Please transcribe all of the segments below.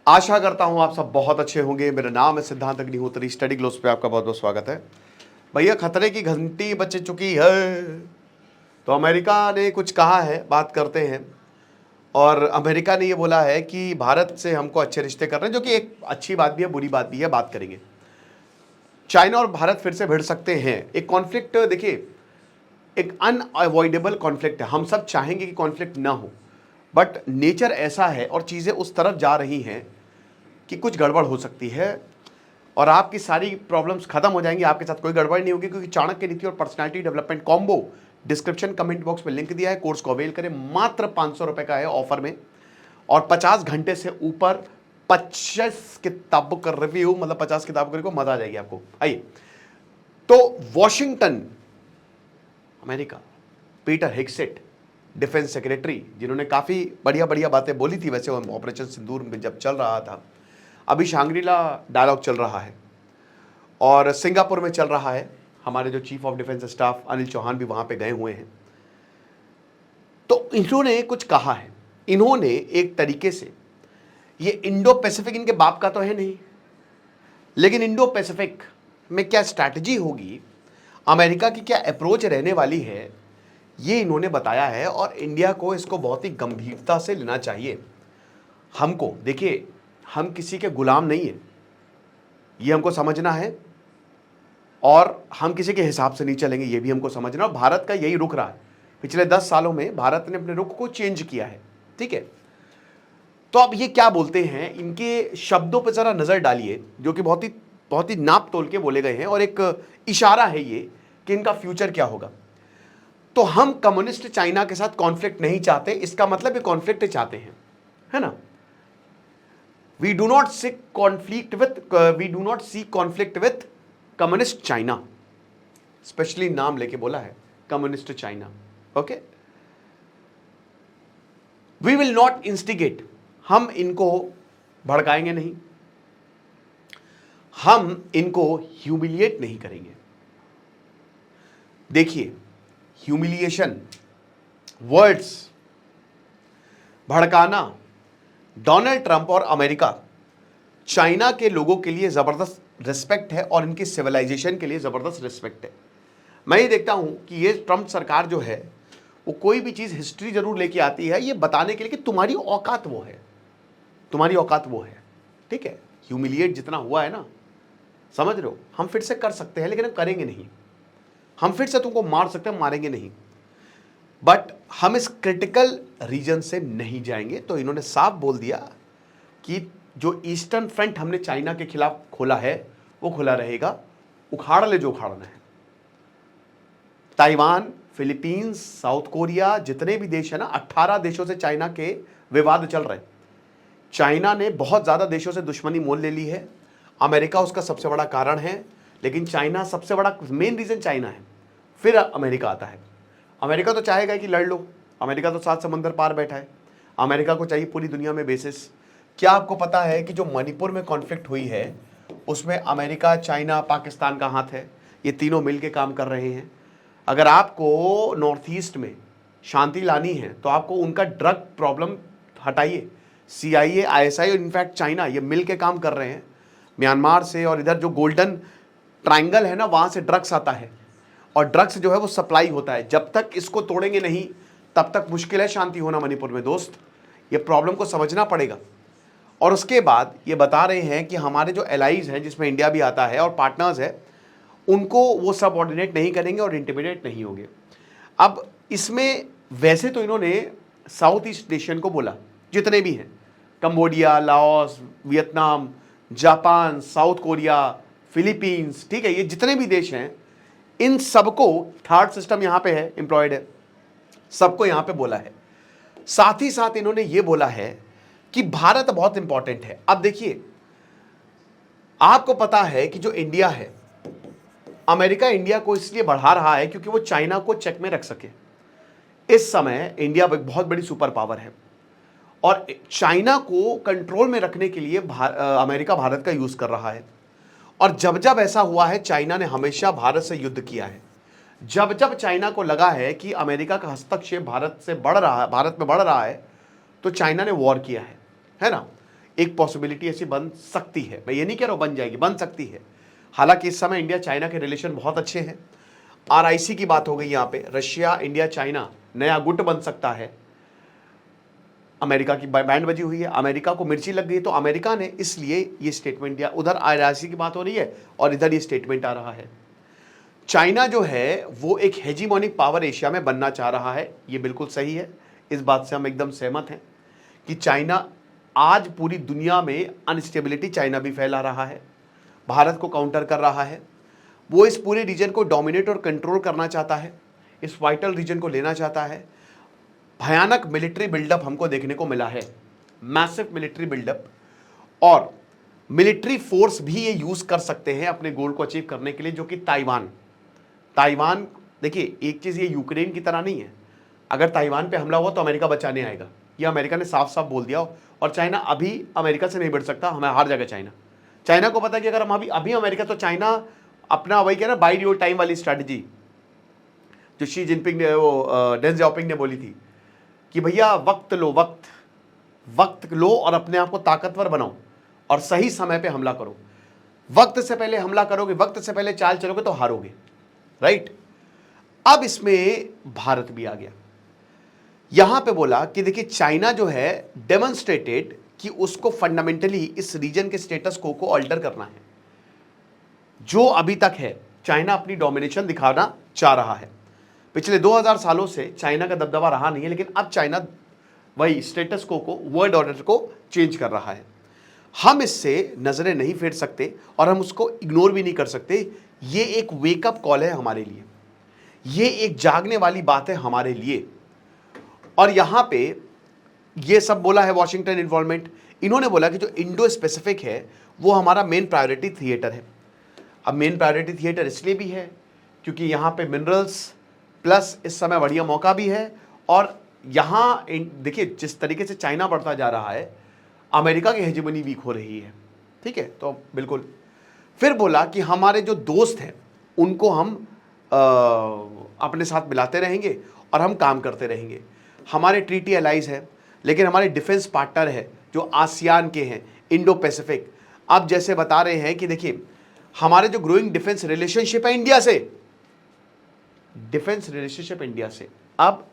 आशा करता हूं आप सब बहुत अच्छे होंगे। मेरा नाम है सिद्धांत अग्निहोत्री। स्टडी ग्लोब्स पे आपका बहुत बहुत स्वागत है। भैया खतरे की घंटी बज चुकी है। तो अमेरिका ने कुछ कहा है, बात करते हैं। और अमेरिका ने ये बोला है कि भारत से हमको अच्छे रिश्ते कर रहे हैं, जो कि एक अच्छी बात भी है, बुरी बात भी है, बात करेंगे। चाइना और भारत फिर से भिड़ सकते हैं। एक कॉन्फ्लिक्ट, देखिए, एक अनअवॉइडेबल कॉन्फ्लिक्ट है। हम सब चाहेंगे कि कॉन्फ्लिक्ट ना हो, बट नेचर ऐसा है और चीज़ें उस तरफ जा रही हैं कि कुछ गड़बड़ हो सकती है और आपकी सारी प्रॉब्लम्स खत्म हो जाएंगी। आपके साथ कोई गड़बड़ नहीं होगी, क्योंकि चाणक्य नीति और personality development combo description comment box में लिंक दिया है। कोर्स को अवेल करें, मात्र 500 रुपए का है ऑफर में, और 50 घंटे से ऊपर 25 किताबों का रिव्यू, मतलब 50 किताबों का रिव्यू, मजा आ जाएगी आपको। आइए, तो Washington, America, Peter Hegseth, defence secretary, जिन्होंने काफ़ी बढ़िया बढ़िया बातें बोली थी वैसे ऑपरेशन सिंदूर में जब चल रहा था। अभी शांग्रीला डायलॉग चल रहा है और सिंगापुर में चल रहा है। हमारे जो chief of defence staff Anil Chauhan भी वहाँ पे गए हुए हैं। तो इन्होंने कुछ कहा है। इन्होंने एक तरीके से, ये इंडो पैसिफिक इनके बाप का तो है नहीं, लेकिन इंडो पैसिफिक में क्या स्ट्रैटेजी होगी, अमेरिका की क्या अप्रोच रहने वाली है, ये इन्होंने बताया है। और इंडिया को इसको बहुत ही गंभीरता से लेना चाहिए। हमको, देखिए, हम किसी के गुलाम नहीं है, ये हमको समझना है। और हम किसी के हिसाब से नहीं चलेंगे, ये भी हमको समझना है। और भारत का यही रुख रहा है। पिछले 10 सालों में भारत ने अपने रुख को चेंज किया है, ठीक है। तो अब ये क्या बोलते हैं, इनके शब्दों पर जरा नजर डालिए, जो कि बहुत ही नाप तोल के बोले गए हैं, और एक इशारा है ये कि इनका फ्यूचर क्या होगा। तो हम कम्युनिस्ट चाइना के साथ कॉन्फ्लिक्ट नहीं चाहते, इसका मतलब ये कॉन्फ्लिक्ट चाहते हैं, है ना। We do not seek conflict with communist China. Specially नाम लेके बोला है, communist China. Okay, we will not instigate, हम इनको भड़काएंगे नहीं, हम इनको ह्यूमिलिएट नहीं करेंगे। देखिए, ह्यूमिलिएशन, वर्ड्स, भड़काना, डोनाल्ड ट्रंप और अमेरिका, चाइना के लोगों के लिए जबरदस्त रिस्पेक्ट है और इनकी सिविलाइजेशन के लिए जबरदस्त रिस्पेक्ट है। मैं ये देखता हूं कि ये ट्रंप सरकार जो है, वो कोई भी चीज हिस्ट्री जरूर लेके आती है, ये बताने के लिए कि तुम्हारी औकात वो है, तुम्हारी औकात वो है, ठीक है। ह्यूमिलिएट जितना हुआ है ना, समझ रहे हो, हम फिर से कर सकते हैं, लेकिन हम करेंगे नहीं। हम फिर से तुमको मार सकते हैं, मारेंगे नहीं, बट हम इस क्रिटिकल रीजन से नहीं जाएंगे। तो इन्होंने साफ बोल दिया कि जो ईस्टर्न फ्रंट हमने चाइना के खिलाफ खोला है, वो खुला रहेगा, उखाड़ ले जो उखाड़ना है। ताइवान, फिलीपींस, साउथ कोरिया, जितने भी देश है ना, 18 देशों से चाइना के विवाद चल रहे हैं। चाइना ने बहुत ज्यादा देशों से दुश्मनी मोल ले ली है। अमेरिका उसका सबसे बड़ा कारण है, लेकिन चाइना सबसे बड़ा, मेन रीजन चाइना है, फिर अमेरिका आता है। अमेरिका तो चाहेगा कि लड़ लो, अमेरिका तो 7 समंदर पार बैठा है, अमेरिका को चाहिए पूरी दुनिया में बेसिस। क्या आपको पता है कि जो मणिपुर में कॉन्फ्लिक्ट हुई है, उसमें अमेरिका, चाइना, पाकिस्तान का हाथ है, ये तीनों मिलकर काम कर रहे हैं। अगर आपको नॉर्थ ईस्ट में शांति लानी है, तो आपको उनका ड्रग प्रॉब्लम हटाइए। CIA, ISI और इनफैक्ट चाइना, ये मिल के काम कर रहे हैं। म्यांमार से और इधर जो गोल्डन ट्राइंगल है ना, वहाँ से ड्रग्स आता है, और ड्रग्स जो है वो सप्लाई होता है। जब तक इसको तोड़ेंगे नहीं, तब तक मुश्किल है शांति होना मणिपुर में दोस्त। ये प्रॉब्लम को समझना पड़ेगा। और उसके बाद ये बता रहे हैं कि हमारे जो एलाइज हैं, जिसमें इंडिया भी आता है, और पार्टनर्स है, उनको वो सबऑर्डिनेट नहीं करेंगे और इंटिमिडेट नहीं होंगे। अब इसमें वैसे तो इन्होंने साउथ ईस्ट एशियन को बोला, जितने भी हैं, Cambodia, Laos, Vietnam, Japan, south Korea, Philippines, ठीक है, ये जितने भी देश हैं, इन सबको, थर्ड सिस्टम यहां पे है, एम्प्लॉयड है, सबको यहां पे बोला है। साथ ही साथ इन्होंने ये बोला है कि भारत बहुत इंपॉर्टेंट है। अब देखिए, आपको पता है कि जो इंडिया है, अमेरिका इंडिया को इसलिए बढ़ा रहा है क्योंकि वो चाइना को चेक में रख सके। इस समय इंडिया एक बहुत बड़ी सुपर पावर है, और चाइना को कंट्रोल में रखने के लिए अमेरिका भारत का यूज कर रहा है। और जब जब ऐसा हुआ है, चाइना ने हमेशा भारत से युद्ध किया है। जब जब चाइना को लगा है कि अमेरिका का हस्तक्षेप भारत में बढ़ रहा है, तो चाइना ने वॉर किया है ना। एक पॉसिबिलिटी ऐसी बन सकती है। मैं ये नहीं कह रहा हूं बन जाएगी, बन सकती है। हालांकि इस समय इंडिया चाइना के रिलेशन बहुत अच्छे हैं। RIC की बात हो गई यहां पे, रशिया इंडिया चाइना नया गुट बन सकता है। अमेरिका की बैंड बजी हुई है, अमेरिका को मिर्ची लग गई, तो अमेरिका ने इसलिए ये स्टेटमेंट दिया। उधर RIC की बात हो रही है और इधर ये स्टेटमेंट आ रहा है। चाइना जो है वो एक हेजीमोनिक पावर एशिया में बनना चाह रहा है, ये बिल्कुल सही है, इस बात से हम एकदम सहमत हैं कि चाइना आज पूरी दुनिया में अनस्टेबिलिटी चाइना भी फैला रहा है, भारत को काउंटर कर रहा है। वो इस पूरे रीजन को डोमिनेट और कंट्रोल करना चाहता है, इस वाइटल रीजन को लेना चाहता है। भयानक मिलिट्री बिल्डअप हमको देखने को मिला है, मैसिव मिलिट्री बिल्डअप, और मिलिट्री फोर्स भी ये यूज कर सकते हैं अपने गोल को अचीव करने के लिए, जो कि ताइवान देखिए, एक चीज ये यूक्रेन की तरह नहीं है, अगर ताइवान पे हमला हुआ तो अमेरिका बचाने आएगा, ये अमेरिका ने साफ साफ बोल दिया। और चाइना अभी अमेरिका से नहीं बढ़ सकता, हमें हार जाएगा चाइना को पता है कि अगर हम अभी अमेरिका, तो चाइना अपना वही कह रहा, बाइड योर टाइम वाली स्ट्रैटेजी जो शी जिनपिंग ने, वो डेन जियाओपिंग ने बोली थी कि भैया वक्त लो और अपने आप को ताकतवर बनाओ और सही समय पे हमला करो। वक्त से पहले हमला करोगे, वक्त से पहले चाल चलोगे तो हारोगे, राइट। अब इसमें भारत भी आ गया, यहां पे बोला कि देखिए चाइना जो है डेमोन्स्ट्रेटेड कि उसको फंडामेंटली इस रीजन के स्टेटस को ऑल्टर करना है। जो अभी तक है चाइना अपनी डोमिनेशन दिखाना चाह रहा है। पिछले 2000 सालों से चाइना का दबदबा रहा नहीं है, लेकिन अब चाइना वही स्टेटस को वर्ल्ड ऑर्डर को चेंज कर रहा है। हम इससे नजरें नहीं फेर सकते और हम उसको इग्नोर भी नहीं कर सकते। ये एक वेकअप कॉल है हमारे लिए, ये एक जागने वाली बात है हमारे लिए। और यहां पे ये सब बोला है वॉशिंगटन इन्वॉल्वमेंट, इन्होंने बोला कि जो इंडो स्पेसिफिक है वो हमारा मेन प्रायोरिटी थिएटर है। अब मेन प्रायोरिटी थिएटर इसलिए भी है क्योंकि यहां पे मिनरल्स प्लस इस समय बढ़िया मौका भी है। और यहां देखिए जिस तरीके से चाइना बढ़ता जा रहा है, अमेरिका की हेजेमनी वीक हो रही है, ठीक है। तो बिल्कुल फिर बोला कि हमारे जो दोस्त हैं उनको हम अपने साथ मिलाते रहेंगे और हम काम करते रहेंगे। हमारे ट्रीटी एलाइज है, लेकिन हमारे डिफेंस पार्टनर है जो आसियान के हैं, इंडो पैसिफिक। अब जैसे बता रहे हैं कि देखिए हमारे जो ग्रोइंग डिफेंस रिलेशनशिप है इंडिया से, डिफेंस रिलेशनशिप इंडिया से, अब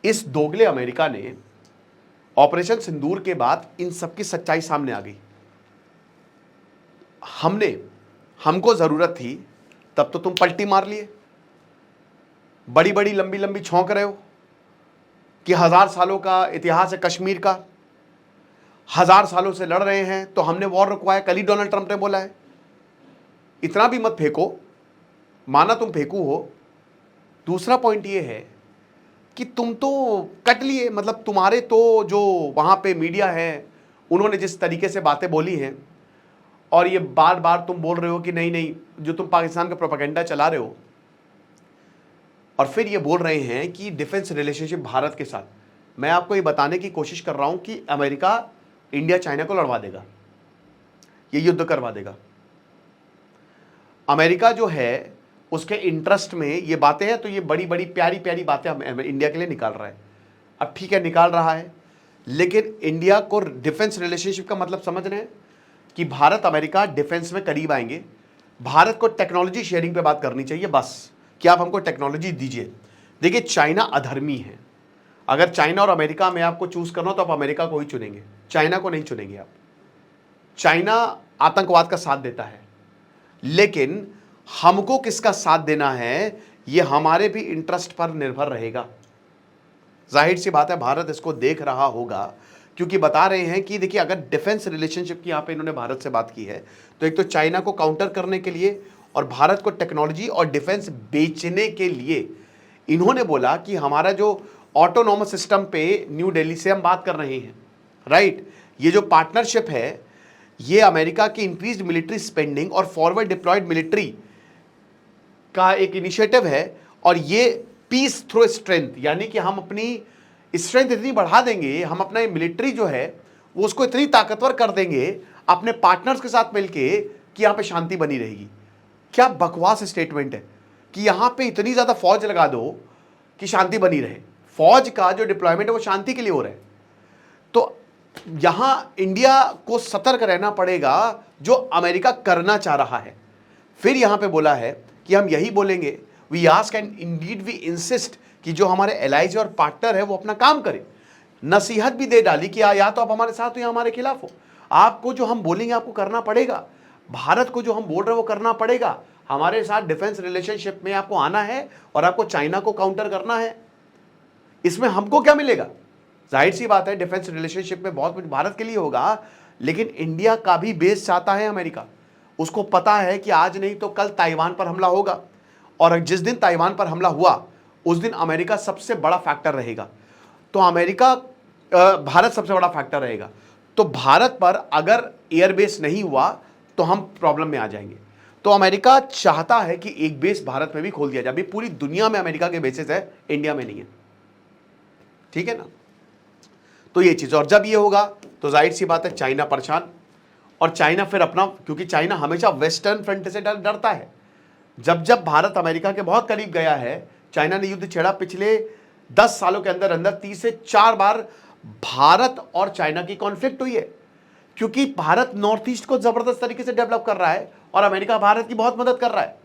इस दोगले अमेरिका ने ऑपरेशन सिंदूर के बाद इन सबकी सच्चाई सामने आ गई। हमको जरूरत थी तब तो तुम पलटी मार लिए, बड़ी बड़ी लंबी लंबी छौंक रहे हो कि 1000 सालों का इतिहास है कश्मीर का, 1000 सालों से लड़ रहे हैं तो हमने वॉर रुकवाया, कल ही डोनाल्ड ट्रंप ने बोला है। इतना भी मत फेंको, माना तुम फेंकू हो। दूसरा पॉइंट ये है कि तुम तो कट लिए, मतलब तुम्हारे तो जो वहां पे मीडिया है उन्होंने जिस तरीके से बातें बोली हैं, और ये बार बार तुम बोल रहे हो कि नहीं जो तुम पाकिस्तान का प्रोपेगेंडा चला रहे हो, और फिर ये बोल रहे हैं कि डिफेंस रिलेशनशिप भारत के साथ। मैं आपको ये बताने की कोशिश कर रहा हूं कि अमेरिका इंडिया चाइना को लड़वा देगा, ये युद्ध करवा देगा। अमेरिका जो है उसके इंटरेस्ट में ये बातें हैं, तो ये बड़ी बड़ी प्यारी प्यारी बातें हम इंडिया के लिए निकाल रहा है। अब ठीक है निकाल रहा है, लेकिन इंडिया को डिफेंस रिलेशनशिप का मतलब समझ रहे हैं कि भारत अमेरिका डिफेंस में करीब आएंगे। भारत को टेक्नोलॉजी शेयरिंग पे बात करनी चाहिए बस, कि आप हमको टेक्नोलॉजी दीजिए। देखिए चाइना अधर्मी है, अगर चाइना और अमेरिका में आपको चूज करना हो तो आप अमेरिका को ही चुनेंगे, चाइना को नहीं चुनेंगे आप। चाइना आतंकवाद का साथ देता है, लेकिन हमको किसका साथ देना है ये हमारे भी इंटरेस्ट पर निर्भर रहेगा। जाहिर सी बात है भारत इसको देख रहा होगा, क्योंकि बता रहे हैं कि देखिए अगर डिफेंस रिलेशनशिप की यहाँ पे इन्होंने भारत से बात की है, तो एक तो चाइना को काउंटर करने के लिए और भारत को टेक्नोलॉजी और डिफेंस बेचने के लिए इन्होंने बोला कि हमारा जो ऑटोनॉमस सिस्टम पे न्यू दिल्ली से हम बात कर रहे हैं, राइट। ये जो पार्टनरशिप है ये अमेरिका की इंक्रीज्ड मिलिट्री स्पेंडिंग और फॉरवर्ड डिप्लॉयड मिलिट्री का एक इनिशिएटिव है, और ये पीस थ्रू स्ट्रेंथ, यानी कि हम अपनी स्ट्रेंथ इतनी बढ़ा देंगे, हम अपना मिलिट्री जो है वो उसको इतनी ताकतवर कर देंगे अपने पार्टनर्स के साथ मिलके कि यहाँ पे शांति बनी रहेगी। क्या बकवास स्टेटमेंट है कि यहाँ पे इतनी ज़्यादा फौज लगा दो कि शांति बनी रहे। फौज का जो डिप्लॉयमेंट है वो शांति के लिए हो रहा है। तो यहां इंडिया को सतर्क रहना पड़ेगा जो अमेरिका करना चाह रहा है। फिर यहां पे बोला है कि हम यही बोलेंगे, we ask and indeed we insist, कि जो हमारे एलाइज और पार्टनर है वो अपना काम करे। नसीहत भी दे डाली कि या तो आप हमारे साथ हो या हमारे खिलाफ हो, आपको जो हम बोलेंगे आपको करना पड़ेगा। भारत को जो हम बोल रहे हैं वो करना पड़ेगा। हमारे साथ डिफेंस रिलेशनशिप में आपको आना है और आपको चाइना को काउंटर करना है। इसमें हमको क्या मिलेगा? जाहिर सी बात है डिफेंस रिलेशनशिप में बहुत कुछ भारत के लिए होगा, लेकिन इंडिया का भी बेस चाहता है अमेरिका। उसको पता है कि आज नहीं तो कल ताइवान पर हमला होगा, और जिस दिन ताइवान पर हमला हुआ उस दिन अमेरिका सबसे बड़ा फैक्टर रहेगा। तो भारत सबसे बड़ा फैक्टर रहेगा। तो भारत पर अगर एयरबेस नहीं हुआ तो हम प्रॉब्लम में आ जाएंगे। तो अमेरिका चाहता है कि एक बेस भारत में भी खोल दिया जाए। अभी पूरी दुनिया में अमेरिका के बेसेस है, इंडिया में नहीं है। ठीक है ना? तो ये चीज, और जब ये होगा तो जाहिर सी बात है चाइना परेशान, और चाइना फिर अपना, क्योंकि चाइना हमेशा वेस्टर्न फ्रंट से डरता है। जब भारत अमेरिका के बहुत करीब गया है, चाइना ने युद्ध छेड़ा, पिछले 10 सालों के अंदर अंदर 3 से 4 बार भारत और चाइना की कॉन्फ्लिक्ट हुई है, क्योंकि भारत नॉर्थ ईस्ट को जबरदस्त तरीके से डेवलप कर रहा है और अमेरिका भारत की बहुत मदद कर रहा है,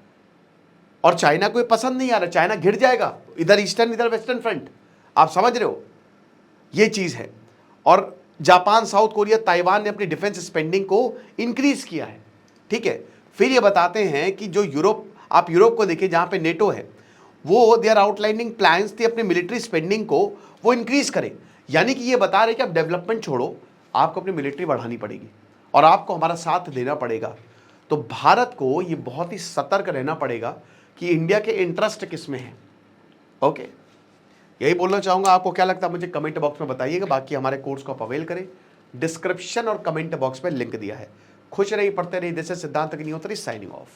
और चाइना को ये पसंद नहीं आ रहा। चाइना घिर जाएगा, इधर ईस्टर्न इधर वेस्टर्न फ्रंट, आप समझ रहे हो, ये चीज है। और जापान, साउथ कोरिया, ताइवान ने अपनी डिफेंस स्पेंडिंग को इंक्रीज किया है। ठीक है, फिर ये बताते हैं कि जो यूरोप, आप यूरोप को देखिए जहां पे नेटो है, वो दे आर आउटलाइनिंग प्लान्स थी अपनी मिलिट्री स्पेंडिंग को वो इंक्रीज करें। यानी कि ये बता रहे कि अब डेवलपमेंट छोड़ो, आपको अपनी मिलिट्री बढ़ानी पड़ेगी और आपको हमारा साथ देना पड़ेगा। तो भारत को ये बहुत ही सतर्क रहना पड़ेगा कि इंडिया के इंटरेस्ट किस में है। ओके, यही बोलना चाहूंगा। आपको क्या लगता है मुझे कमेंट बॉक्स में बताइएगा। बाकी हमारे कोर्स को आप अवेल करें, डिस्क्रिप्शन और कमेंट बॉक्स में लिंक दिया है। खुश रहिए, पढ़ते रहिए। दिस इज सिद्धांत अग्निहोत्री साइनिंग ऑफ।